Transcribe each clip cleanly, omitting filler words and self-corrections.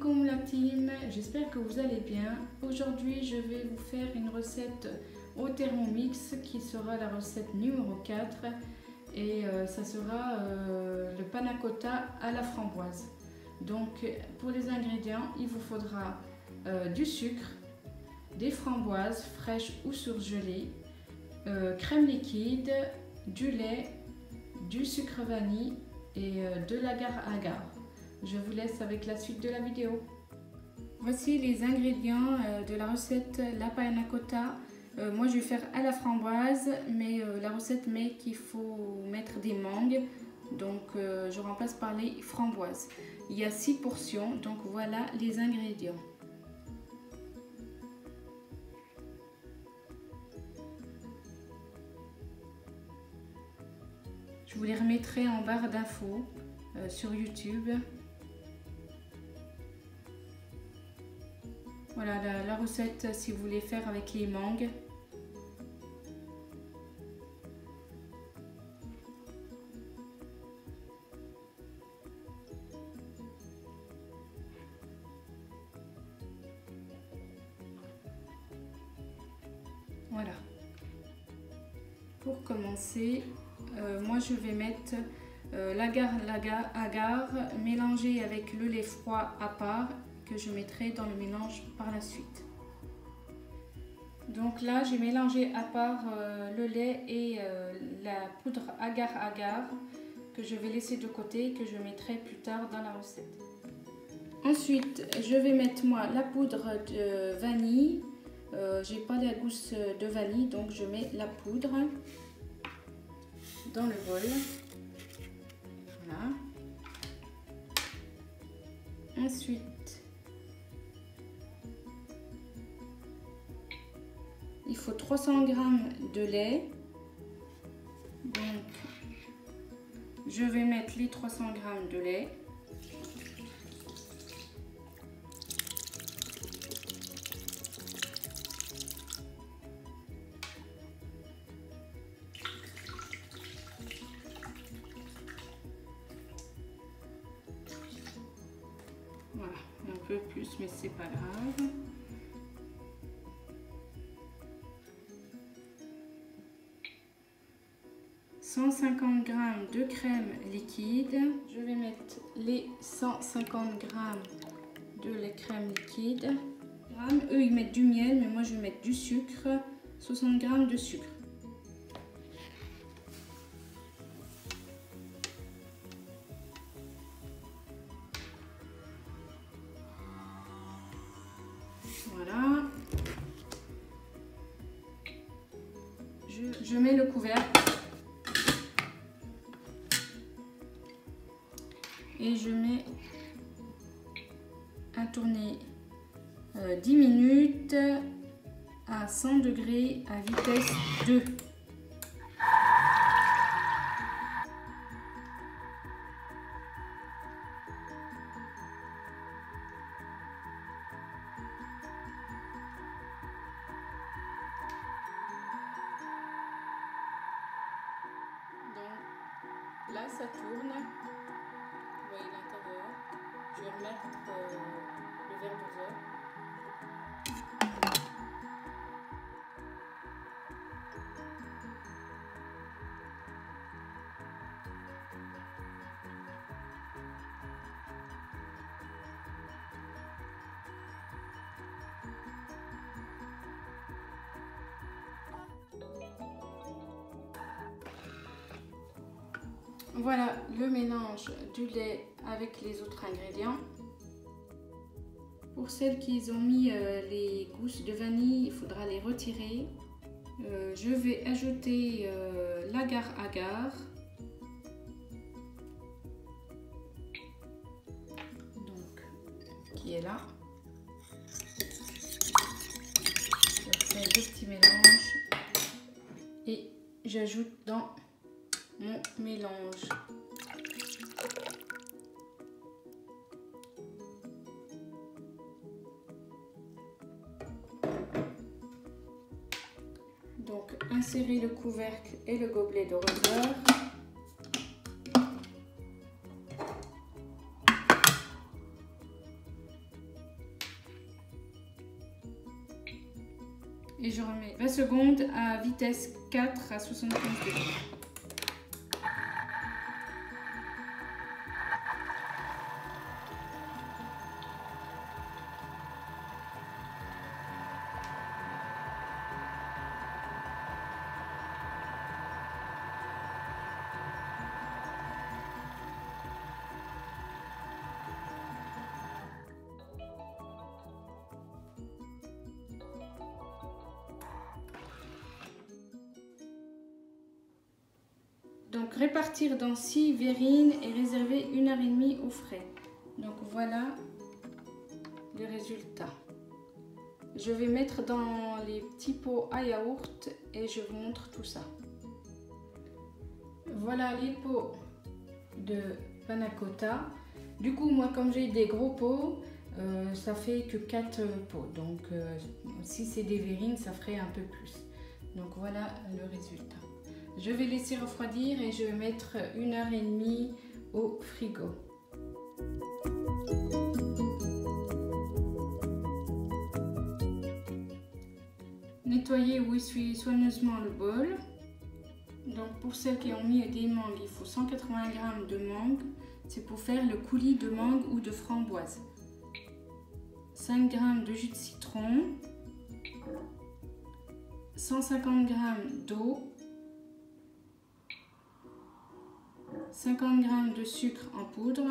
alaikum la team, j'espère que vous allez bien. Aujourd'hui je vais vous faire une recette au Thermomix qui sera la recette numéro 4 et ça sera le panna cotta à la framboise. Donc pour les ingrédients il vous faudra du sucre, des framboises fraîches ou surgelées, crème liquide, du lait, du sucre vanille et de l'agar-agar. Je vous laisse avec la suite de la vidéo. Voici les ingrédients de la recette la panna cotta. Moi je vais faire à la framboise, mais la recette met qu'il faut mettre des mangues, donc je remplace par les framboises. Il y a 6 portions, donc voilà les ingrédients. Je vous les remettrai en barre d'infos sur YouTube. Voilà la recette si vous voulez faire avec les mangues. Voilà. Pour commencer, moi je vais mettre l'agar-agar mélangé avec le lait froid à part, que je mettrai dans le mélange par la suite. Donc là j'ai mélangé à part le lait et la poudre agar-agar que je vais laisser de côté, que je mettrai plus tard dans la recette. Ensuite je vais mettre moi la poudre de vanille. J'ai pas la gousse de vanille, donc je mets la poudre dans le bol. Voilà. Ensuite il faut 300 g de lait, donc je vais mettre les 300 g de lait. Voilà, un peu plus mais c'est pas grave. « 150 g de crème liquide. Je vais mettre les 150 g de la crème liquide. Eux, ils mettent du miel, mais moi, je vais mettre du sucre. 60 g de sucre. Voilà. Je mets le couvercle. Et je mets à tourner 10 minutes à 100 degrés à vitesse 2. Donc là ça tourne. Vous voyez l'intérieur. Je vais remettre le verre doseur. Voilà le mélange du lait avec les autres ingrédients. Pour celles qui ont mis les gousses de vanille, il faudra les retirer. Je vais ajouter l'agar-agar. Donc, qui est là. Je fais deux petits mélanges et j'ajoute dans mon mélange. Donc insérez le couvercle et le gobelet de roseur. et je remets 20 secondes à vitesse 4 à 75 degrés. Donc répartir dans 6 verrines et réserver 1h30 au frais. Donc voilà le résultat. Je vais mettre dans les petits pots à yaourt et je vous montre tout ça. Voilà les pots de panna cotta. Du coup moi comme j'ai des gros pots, ça fait que 4 pots. Donc si c'est des verrines ça ferait un peu plus. Donc voilà le résultat. Je vais laisser refroidir et je vais mettre 1h30 au frigo. Nettoyer ou essuyer soigneusement le bol. Donc pour celles qui ont mis des mangues, il faut 180 g de mangue. C'est pour faire le coulis de mangue ou de framboise. 5 g de jus de citron. 150 g d'eau. 50 g de sucre en poudre.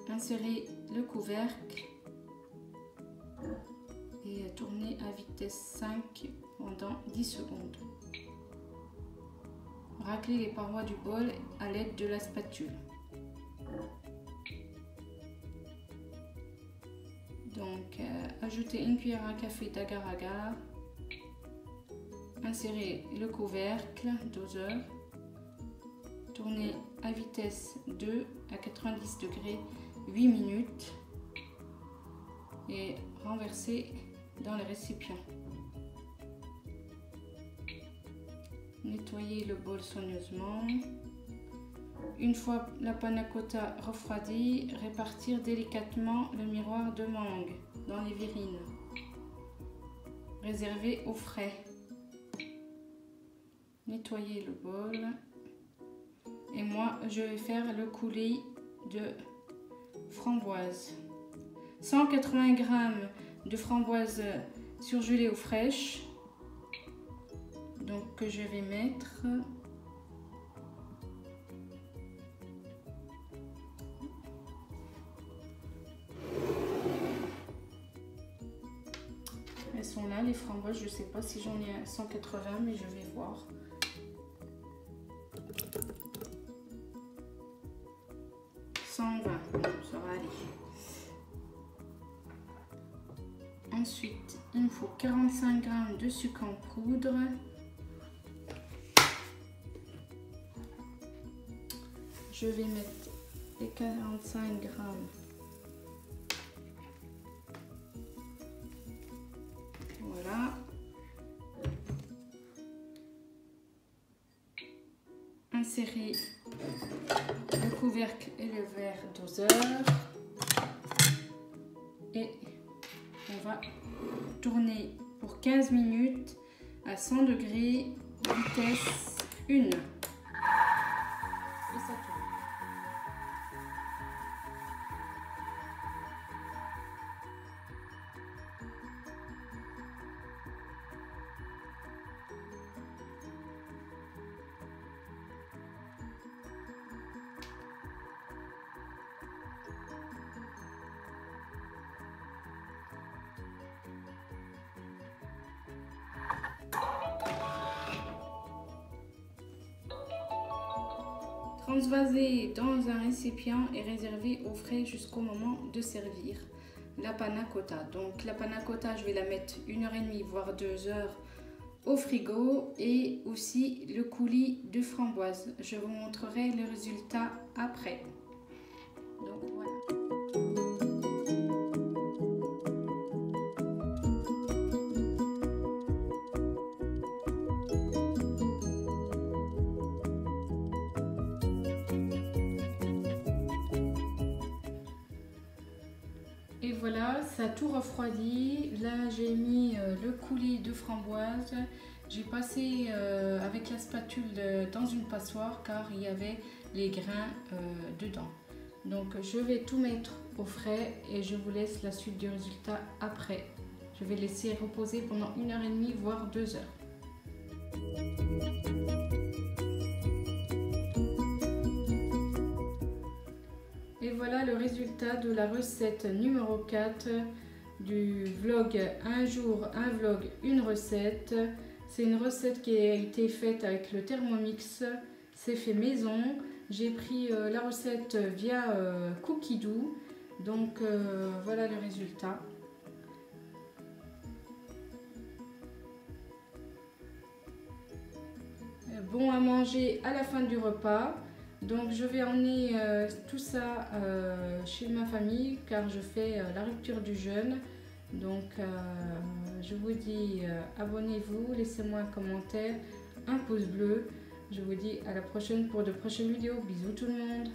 Insérez le couvercle et tournez à vitesse 5 pendant 10 secondes. Raclez les parois du bol à l'aide de la spatule. Donc, ajoutez une cuillère à café d'agar-agar. Insérez le couvercle doseur. Tournez à vitesse 2 à 90 degrés 8 minutes et renversez dans le récipient. Nettoyez le bol soigneusement. Une fois la panna cotta refroidie, répartir délicatement le miroir de mangue dans les verrines. Réserver au frais. Nettoyez le bol. Et moi, je vais faire le coulis de framboise. 180 g de framboise surgelée ou fraîche. Donc, que je vais mettre. Elles sont là, les framboises. Je ne sais pas si j'en ai 180, mais je vais voir. Ça va aller. Ensuite, il me faut 45 g de sucre en poudre. Je vais mettre les 45 g. Voilà. Insérez le couvercle et le verre doseur et on va tourner pour 15 minutes à 100 degrés vitesse 1 et ça tourne. Transvaser dans un récipient et réserver au frais jusqu'au moment de servir la panna cotta. Donc la panna cotta, je vais la mettre 1h30 voire 2 heures au frigo et aussi le coulis de framboise. Je vous montrerai le résultat après. Donc voilà. Et voilà, ça a tout refroidi. Là j'ai mis le coulis de framboise. J'ai passé avec la spatule dans une passoire car il y avait les grains dedans. Donc je vais tout mettre au frais et je vous laisse la suite du résultat après. Je vais laisser reposer pendant 1h30 voire 2 heures. Et voilà le résultat de la recette numéro 4 du vlog un jour, un vlog, une recette. C'est une recette qui a été faite avec le Thermomix, c'est fait maison. J'ai pris la recette via Cookidoo, donc voilà le résultat. Bon à manger à la fin du repas. Donc je vais emmener tout ça chez ma famille car je fais la rupture du jeûne. Donc je vous dis abonnez-vous, laissez-moi un commentaire, un pouce bleu. Je vous dis à la prochaine pour de prochaines vidéos. Bisous tout le monde.